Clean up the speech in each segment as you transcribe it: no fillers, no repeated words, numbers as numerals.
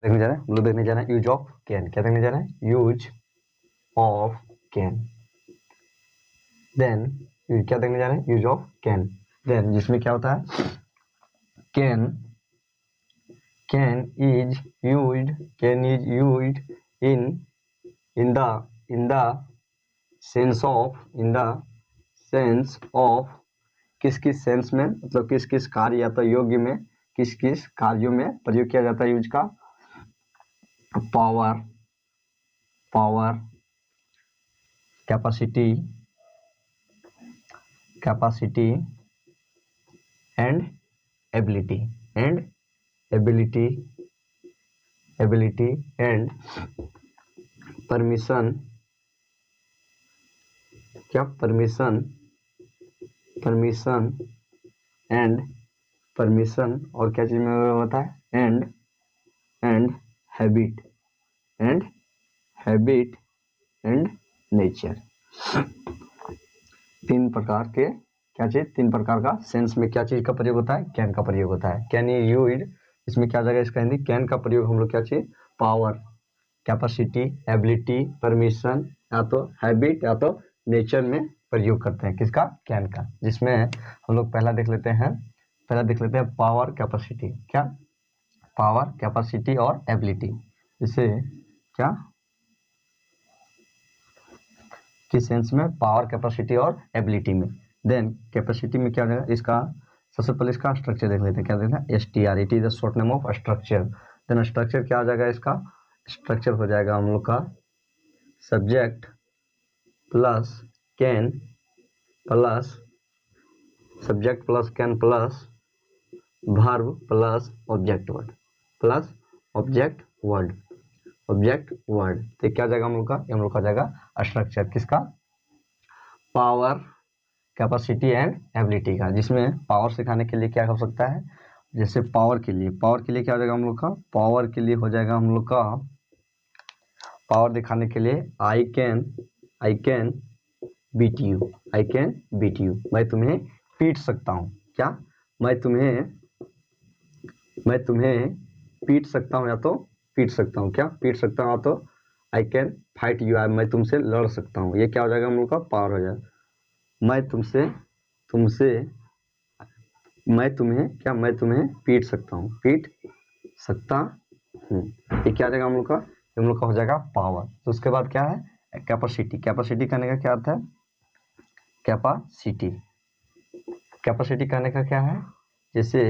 देखने जा रहे हैं, हम लोग देखने जा रहे हैं यूज ऑफ कैन। क्या देखने जा रहे हैं? Use of can. देन क्या देखने जा रहे हैं? Use of can. देन जिसमें क्या होता है? Can is used in the sense of किस किस सेंस में, मतलब किस किस कार्य या तो योग्य में, किस किस कार्यों में प्रयोग किया जाता है यूज का? Power, capacity and ability and permission. क्या? परमिशन और क्या चीज में होता है? And habit and nature. तीन प्रकार के क्या चीज? तीन प्रकार का सेंस में क्या चीज का प्रयोग होता है? कैन का प्रयोग होता है। कैन इज यूज्ड, इसमें क्या जाएगा इसका हिंदी? कैन का प्रयोग हम लोग क्या चीज? पावर, कैपेसिटी, एबिलिटी, परमिशन, या तो हैबिट या तो नेचर में प्रयोग करते हैं। किसका? कैन का। जिसमें हम लोग पहला देख लेते हैं पावर, कैपेसिटी। क्या? पावर, कैपेसिटी और एबिलिटी। इसे क्या किस सेंस में? पावर, कैपेसिटी और एबिलिटी में। देन कैपेसिटी में क्या हो जाएगा इसका? सबसे पहले इसका स्ट्रक्चर देख लेते हैं। क्या देखना? STR, it is the short name of structure. Then structure क्या हो जाएगा इसका? स्ट्रक्चर हो जाएगा हम लोग का subject plus can plus verb plus object word तो क्या जाएगा हम लोग का? हम लोग का जाएगा स्ट्रक्चर। किसका? पावर, कैपेसिटी एंड एबिलिटी का। जिसमें पावर सिखाने के लिए क्या हो सकता है? जैसे पावर के लिए क्या हो जाएगा हम लोग का? पावर के लिए हो जाएगा हम लोग का, पावर दिखाने के लिए आई कैन बीट यू, मैं तुम्हें पीट सकता हूँ। क्या? मैं तुम्हें पीट सकता हूँ या तो पीट सकता हूँ। क्या? पीट सकता हूँ या तो आई कैन फाइट यू, मैं तुमसे लड़ सकता हूँ। ये क्या हो जाएगा हम लोग का? पावर हो जाएगा। मैं तुम्हें पीट सकता हूँ, ये क्या हो जाएगा हम लोग का? हम लोग का हो जाएगा पावर। तो उसके बाद क्या है? कैपेसिटी करने का क्या अर्थ है? कैपेसिटी करने का क्या है? जैसे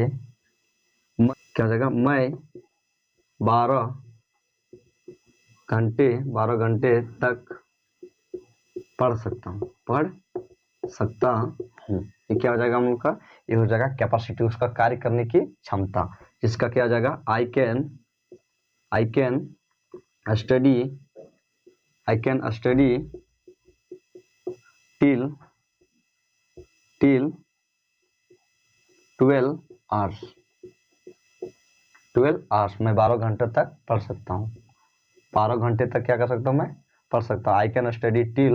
क्या हो जाएगा? मैं 12 घंटे तक पढ़ सकता हूँ। ये क्या हो जाएगा हम लोग का? ये हो जाएगा कैपेसिटी, उसका कार्य करने की क्षमता। जिसका क्या हो जाएगा? I can study till 12 hours. मैं 12 घंटे तक पढ़ सकता हूँ। 12 घंटे तक क्या कर सकता हूँ? मैं पढ़ सकता हूँ। I can study till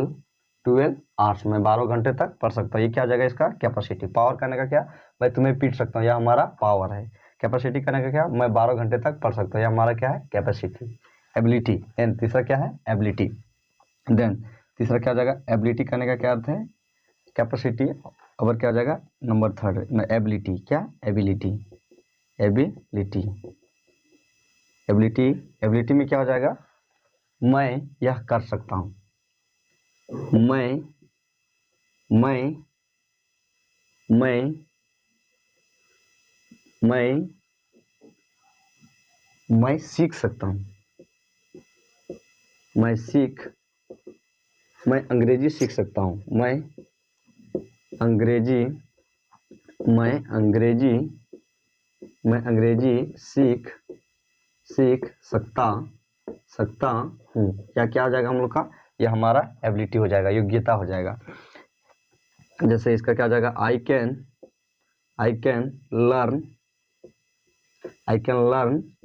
12 hours, मैं 12 घंटे तक पढ़ सकता हूँ। ये क्या हो जाएगा इसका? कैपेसिटी। पावर करने का क्या? मैं तुम्हें पीट सकता हूँ, यह हमारा पावर है। कैपेसिटी करने का क्या? मैं 12 घंटे तक पढ़ सकता हूँ, यह हमारा क्या है? कैपेसिटी। एबिलिटी। एंड तीसरा क्या है? एबिलिटी। देन तीसरा क्या हो जाएगा? एबिलिटी करने का क्या अर्थ है? कैपेसिटी। और क्या हो जाएगा? नंबर थर्ड में एबिलिटी। क्या? एबिलिटी में क्या हो जाएगा? मैं यह कर सकता हूँ। मैं सीख सकता हूँ। मैं अंग्रेजी सीख सकता हूँ। मैं अंग्रेजी सीख सकता हूँ। क्या हो जाएगा हम लोग का? यह हमारा एबिलिटी हो जाएगा, योग्यता हो जाएगा। जैसे इसका क्या हो जाएगा? I can learn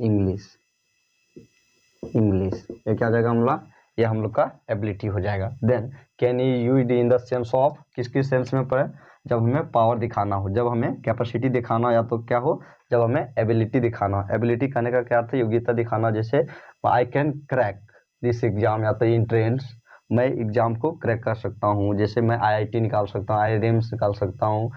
English. ये क्या हो जाएगा हम लोग? ये हम लोग का एबिलिटी हो जाएगा। Then can you used in the sense of, किस सेंस में पड़े? जब हमें पावर दिखाना हो, जब हमें कैपेसिटी दिखाना हो, या तो क्या हो? जब हमें एबिलिटी दिखाना। एबिलिटी कहने का क्या अर्थ है? योग्यता दिखाना। जैसे I can crack this exam या तो एंट्रेंस, मैं एग्जाम को क्रैक कर सकता हूँ। जैसे मैं IIT निकाल सकता हूँ, IIMs निकाल सकता हूँ।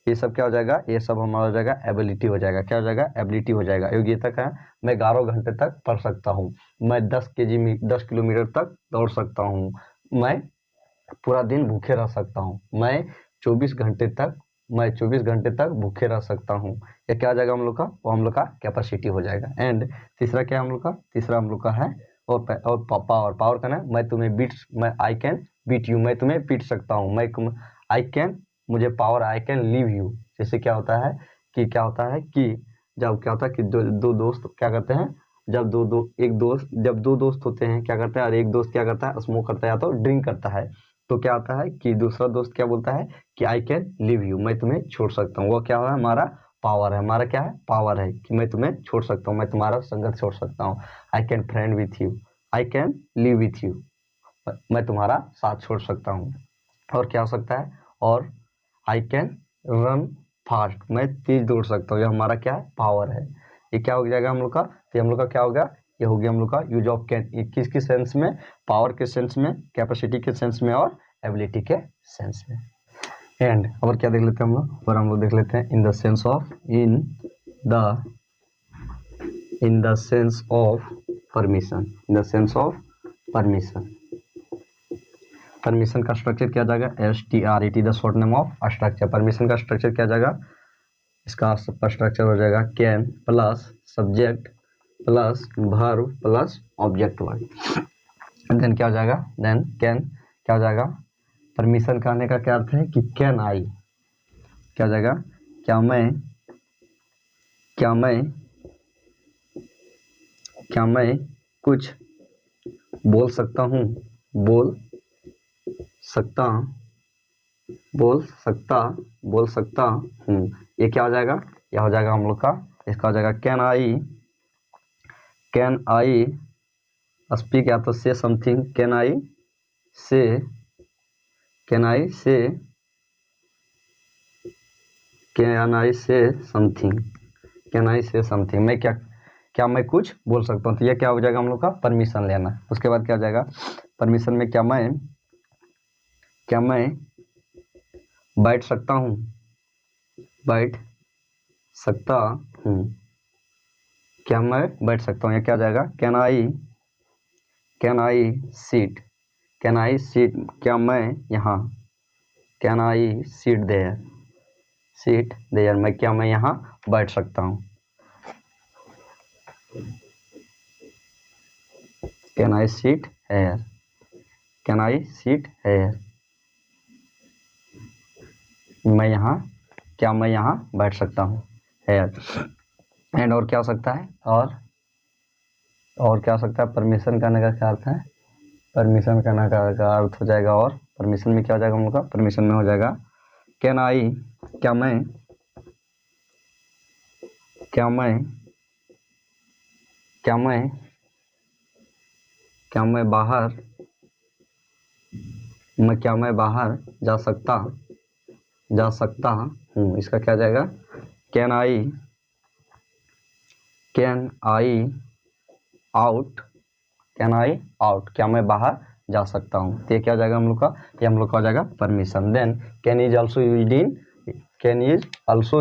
ये सब क्या हो जाएगा? ये सब हमारा हो जाएगा एबिलिटी हो जाएगा। क्या हो जाएगा? एबिलिटी हो जाएगा। योग्यता क्या है? मैं 11 घंटे तक पढ़ सकता हूँ, मैं 10 किलोमीटर तक दौड़ सकता हूँ, मैं पूरा दिन भूखे रह सकता हूँ, मैं 24 घंटे तक भूखे रह सकता हूँ। ये क्या आ जाएगा हम लोग का? वो हम लोग का कैपेसिटी हो जाएगा। एंड तीसरा क्या है हम लोग का? तीसरा हम लोग का है और पावर का ना, मैं आई कैन बीट यू, मैं तुम्हें पीट सकता हूँ। मुझे power, I can leave you. जैसे क्या होता है कि जब क्या होता है कि दो दोस्त क्या करते हैं, जब दो दोस्त होते हैं क्या करते हैं, और एक दोस्त क्या करता है? स्मोक करता है या तो ड्रिंक करता है, तो क्या होता है कि दूसरा दोस्त क्या बोलता है कि आई कैन लीव यू, मैं तुम्हें छोड़ सकता हूँ। वो क्या है? हमारा पावर है। हमारा क्या है? पावर है कि मैं तुम्हें छोड़ सकता हूँ, मैं तुम्हारा संगत छोड़ सकता हूँ। I can friend with you, I can live with you, मैं तुम्हारा साथ छोड़ सकता हूँ। और क्या हो सकता है? और आई कैन रन फास्ट, मैं तेज दौड़ सकता हूँ। ये हमारा क्या है? पावर है। ये क्या हो जाएगा हम लोग का? तो हम लोग का क्या होगा? ये हो गया हम लोग का यूज ऑफ कैन। किस सेंस में? पावर के सेंस में, कैपेसिटी के सेंस में और एबिलिटी के सेंस में। एंड और क्या देख लेते हैं हम लोग? और हम लोग देख लेते हैं in the sense of permission. In the sense of permission. Permission का स्ट्रक्चर क्या जाएगा? STRET, the short name of structure. Permission का स्ट्रक्चर क्या जाएगा? इसका स्ट्रक्चर हो जाएगा can plus subject plus verb plus object verb. Then क्या हो जाएगा? देन कैन क्या हो जाएगा? परमिशन कहने का क्या अर्थ है कि कैन आई, क्या हो जाएगा? क्या मैं कुछ बोल सकता हूँ, बोल सकता हूँ। ये क्या हो जाएगा? यह हो जाएगा हम लोग का, इसका हो जाएगा कैन आई स्पीक या तो से something, can I say something, मैं क्या मैं कुछ बोल सकता हूँ। तो ये क्या हो जाएगा हम लोग का? परमिशन लेना। उसके बाद क्या हो जाएगा? परमिशन में क्या मैं बैठ सकता हूँ, क्या मैं बैठ सकता हूँ। ये क्या हो जाएगा? कैन आई सीट, क्या मैं यहाँ, कैन आई सीट देयर, मैं यहाँ बैठ सकता हूँ। कैन आई सीट हेयर, मैं यहाँ बैठ सकता हूँ। हेयर। एंड और क्या हो सकता है? और क्या हो सकता है? परमिशन करने का क्या अर्थ है? परमिशन करने का अर्थ हो जाएगा, और परमिशन में क्या हो जाएगा हम लोग का? परमिशन में हो जाएगा कैन आई, क्या मैं बाहर जा सकता हूँ। इसका क्या जाएगा? कैन आई आउट, क्या मैं बाहर जा सकता हूँ। तो ये क्या हो जाएगा हम लोग का? ये हम लोग का हो जाएगा permission. Then can is also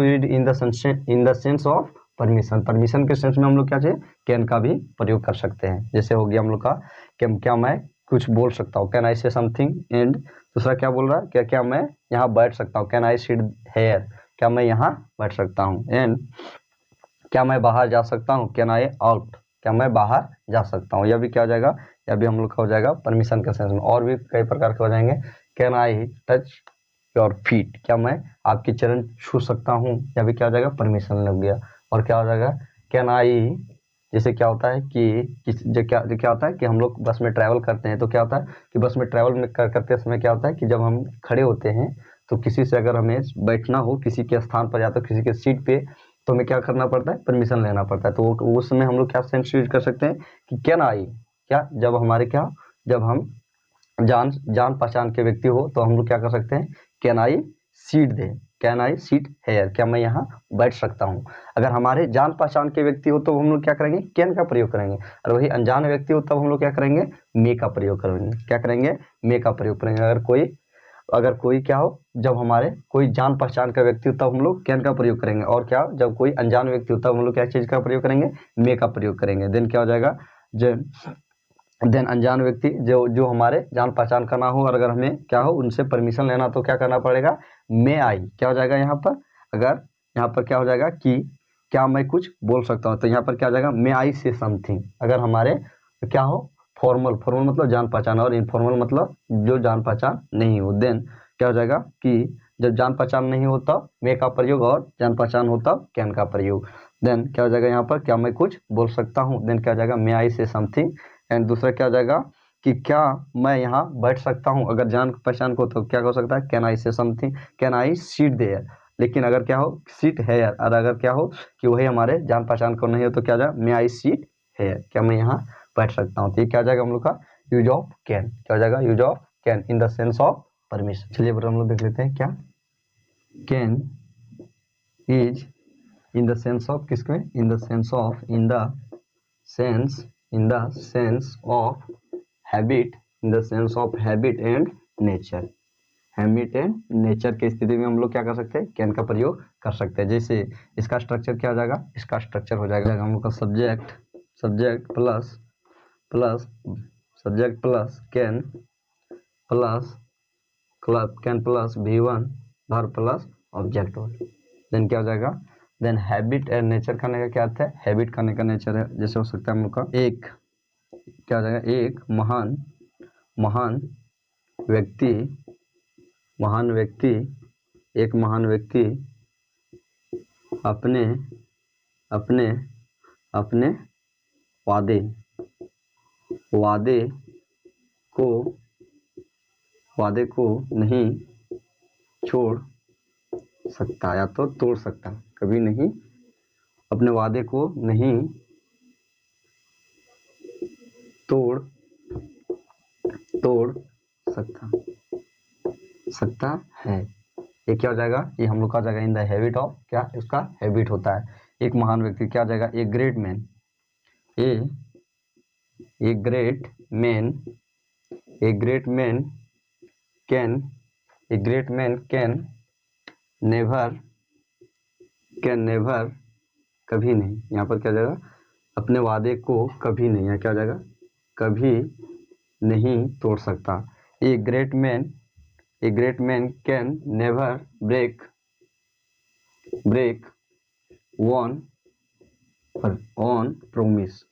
used in the sense of permission. Permission के सेंस में हम लोग क्या चाहिए? कैन का भी प्रयोग कर सकते हैं। जैसे हो गया हम लोग का क्या मैं कुछ बोल सकता हूँ, can I say something. And दूसरा क्या बोल रहा है? क्या मैं यहाँ बैठ सकता हूँ, कैन आई सिट हेयर, क्या मैं यहाँ बैठ सकता हूँ। एंड क्या मैं बाहर जा सकता हूँ, कैन आई आउट, क्या मैं बाहर जा सकता हूँ। यह भी क्या हो जाएगा? यह भी हम लोग का हो जाएगा परमिशन के सेंस में। और भी कई प्रकार के हो जाएंगे। Can I touch your feet, क्या मैं आपकी चरण छू सकता हूँ। यह भी क्या हो जाएगा? परमिशन लग गया। और क्या हो जाएगा? कैन आई, जैसे क्या होता है कि क्या होता है कि हम लोग बस में ट्रैवल करते हैं, तो क्या होता है कि बस में ट्रैवल में करते समय क्या होता है कि जब हम खड़े होते हैं तो किसी से अगर हमें बैठना हो किसी के स्थान पर या तो किसी के सीट पे, तो हमें क्या करना पड़ता है? परमिशन लेना पड़ता है। तो उस समय हम लोग क्या सेंस यूज कर सकते हैं कि कैन आई, क्या जब हम जान पहचान के व्यक्ति हो तो हम लोग क्या कर सकते हैं? Can I sit there, can I sit here, क्या मैं यहाँ बैठ सकता हूँ। अगर हमारे जान पहचान के व्यक्ति हो तो हम लोग क्या करेंगे, कैन का प्रयोग करेंगे, और वही अनजान व्यक्ति हो तब हम लोग क्या करेंगे, मे का प्रयोग करेंगे। क्या करेंगे, मे का प्रयोग करेंगे। अगर कोई क्या हो, जब हमारे कोई जान पहचान का व्यक्ति हो तब हम लोग कैन का प्रयोग करेंगे, और क्या हो, जब कोई अनजान व्यक्ति हो तब हम लोग क्या चीज़ का प्रयोग करेंगे, मे का प्रयोग करेंगे। देन क्या हो जाएगा, देन अनजान व्यक्ति जो हमारे जान पहचान का ना हो, और अगर हमें क्या हो उनसे परमिशन लेना तो क्या करना पड़ेगा, मे आई। क्या हो जाएगा यहाँ पर, अगर यहाँ पर क्या हो जाएगा कि क्या मैं कुछ बोल सकता हूँ, तो यहाँ पर क्या हो जाएगा, मे आई से समथिंग। अगर हमारे क्या हो, फॉर्मल मतलब जान पहचान, और इनफॉर्मल मतलब जो जान पहचान नहीं हो। देन क्या हो जाएगा कि जब जान पहचान नहीं हो तब मे का प्रयोग, और जान पहचान हो तब कैन का प्रयोग। देन क्या हो जाएगा यहाँ पर, क्या मैं कुछ बोल सकता हूँ। देन क्या हो जाएगा, मे आई से समथिंग। एंड दूसरा क्या हो जाएगा कि क्या मैं यहाँ बैठ सकता हूँ। अगर जान पहचान को तो क्या हो सकता है, can I say something, can I sit there. लेकिन अगर क्या हो, सीट हेयर, और अगर क्या हो कि वही हमारे जान पहचान को नहीं हो तो क्या हो जाएगा, मे आई सीट हेयर, क्या मैं यहाँ बैठ सकता हूँ। तो ये क्या हो जाएगा हम लोग का यूज ऑफ कैन। क्या हो जाएगा, use of can in the sense of permission. चलिए हम लोग देख लेते हैं क्या can is in the sense of, किसमें, in the sense of, in the sense of habit, in the sense of habit and nature. Habit and nature की स्थिति में हम लोग क्या कर सकते हैं, कैन का प्रयोग कर सकते हैं। जैसे इसका स्ट्रक्चर क्या हो जाएगा, इसका स्ट्रक्चर हो जाएगा हम लोग का subject plus can plus V1 verb plus object verb. Then क्या हो जाएगा, देन हैबिट एंड नेचर करने का क्या अर्थ है, हैबिट करने का नेचर है। जैसे हो सकता है हम लोग का एक, क्या हो जाएगा, एक महान व्यक्ति अपने वादे को नहीं छोड़ सकता, या तो तोड़ सकता, कभी नहीं अपने वादे को नहीं तोड़ सकता है। ये क्या हो जाएगा, ये हम लोग का जाएगा इन द हैबिट ऑफ, क्या इसका हैबिट होता है। एक महान व्यक्ति, क्या जाएगा, ए ग्रेट मैन कैन नेवर कभी नहीं, यहाँ पर क्या जाएगा, अपने वादे को कभी नहीं, यहाँ क्या हो जाएगा, कभी नहीं तोड़ सकता। A great man can never break one promise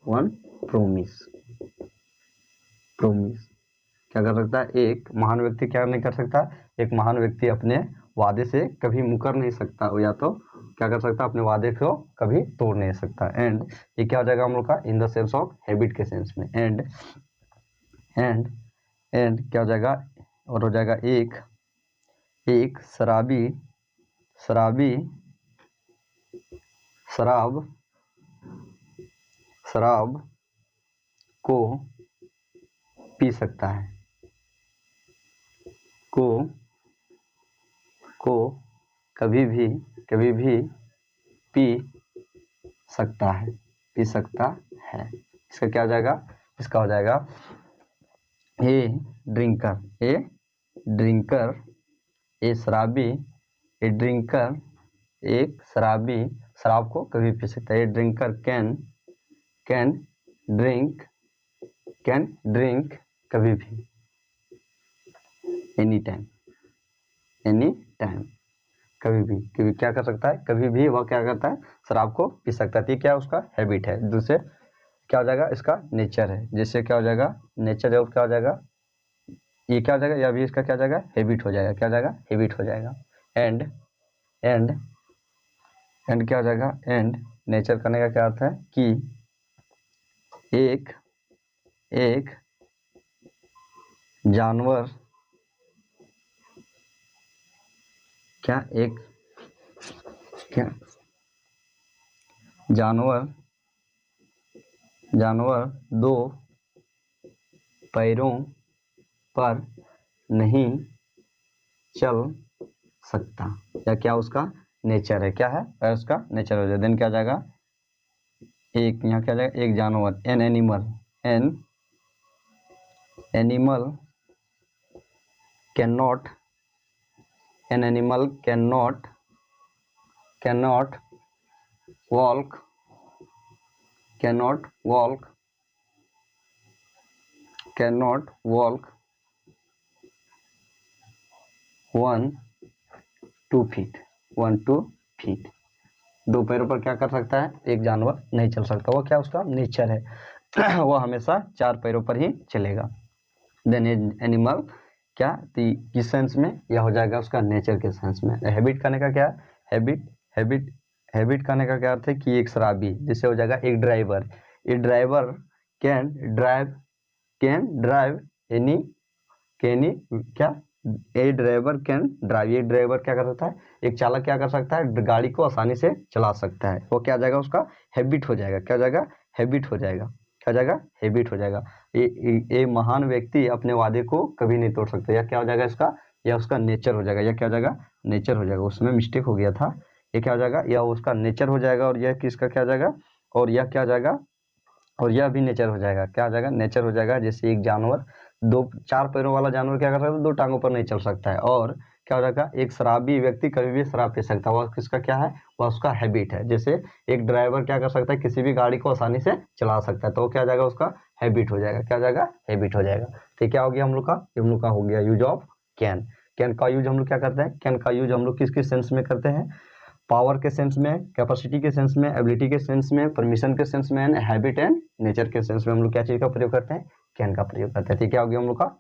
क्या कर सकता है, एक महान व्यक्ति क्या नहीं कर सकता, एक महान व्यक्ति अपने वादे से कभी मुकर नहीं सकता, या तो क्या कर सकता, अपने वादे को कभी तोड़ नहीं सकता। एंड ये क्या हो जाएगा हम लोग का इन द सेंस ऑफ हैबिट के सेंस में। एंड क्या हो जाएगा, और हो जाएगा एक शराब को पी सकता है, को कभी भी पी सकता है। इसका क्या हो जाएगा, इसका हो जाएगा ए ड्रिंकर एक शराबी शराब को कभी पी सकता है। ए ड्रिंकर कैन ड्रिंक कभी भी, एनी टाइम कभी भी क्या कर सकता है, कभी भी वह क्या करता है, शराब को पी सकता है। तो ये क्या उसका हैबिट है। दूसरे क्या हो जाएगा, इसका नेचर है। जैसे क्या हो जाएगा, नेचर है, और क्या हो जाएगा, ये क्या हो जाएगा, या भी इसका क्या हो जाएगा, हैबिट हो जाएगा। क्या हो जाएगा, हैबिट हो जाएगा। एंड क्या हो जाएगा, एंड नेचर करने का क्या अर्थ है कि एक जानवर दो पैरों पर नहीं चल सकता, या क्या उसका नेचर है, क्या है उसका नेचर हो जाए। देन क्या आ जाएगा, एक यहाँ क्या आ जाएगा, एक जानवर, an animal can not walk 1 to feet। 2 पैरों पर क्या कर सकता है, एक जानवर नहीं चल सकता, वो क्या उसका नेचर है वो हमेशा 4 पैरों पर ही चलेगा। देन एनिमल क्या किस सेंस में, यह हो जाएगा उसका नेचर के सेंस में। हैबिट कहने का क्या, हैबिट कहने का क्या अर्थ है कि एक शराबी, जिससे हो जाएगा एक driver, A driver can drive any क्या, ए ड्राइवर कैन ड्राइव, ये ड्राइवर क्या कर सकता है, एक चालक क्या कर सकता है, गाड़ी को आसानी से चला सकता है। वो क्या आ जाएगा, उसका हैबिट हो जाएगा, क्या हो जाएगा, हैबिट हो जाएगा, क्या हो जाएगा, हैबिट हो जाएगा। ये महान व्यक्ति अपने वादे को कभी नहीं तोड़ सकता, या क्या हो जाएगा इसका, या उसका नेचर हो जाएगा, या क्या हो जाएगा, नेचर हो जाएगा। उसमें मिस्टेक हो गया था, ये क्या हो जाएगा, या उसका नेचर हो जाएगा, और यह किसका क्या हो जाएगा, और यह क्या हो जाएगा, और यह भी नेचर हो जाएगा, क्या हो जाएगा, नेचर हो जाएगा। जैसे एक जानवर 4 पैरों वाला जानवर क्या कर सकता है, 2 टांगों पर नहीं चल सकता है। और क्या हो जाएगा, एक शराबी व्यक्ति कभी भी शराब पी सकता है, वह किसका क्या है, वह उसका हैबिट है। जैसे एक ड्राइवर क्या कर सकता है, किसी भी गाड़ी को आसानी से चला सकता है, तो वो क्या हो जाएगा, उसका हैबिट हो जाएगा, क्या हो जाएगा, हैबिट हो जाएगा। तो क्या हो गया हम लोग का हो गया यूज ऑफ कैन। कैन का यूज हम लोग क्या करते हैं, कैन का यूज हम लोग किस किस सेंस में करते हैं, पावर के सेंस में, कैपेसिटी के सेंस में, एबिलिटी के सेंस में, परमिशन के सेंस में, हैबिट एंड नेचर के सेंस में हम लोग क्या चीज का प्रयोग करते हैं, कैन का प्रयोग करते हैं। ठीक है, हो गया हम लोग का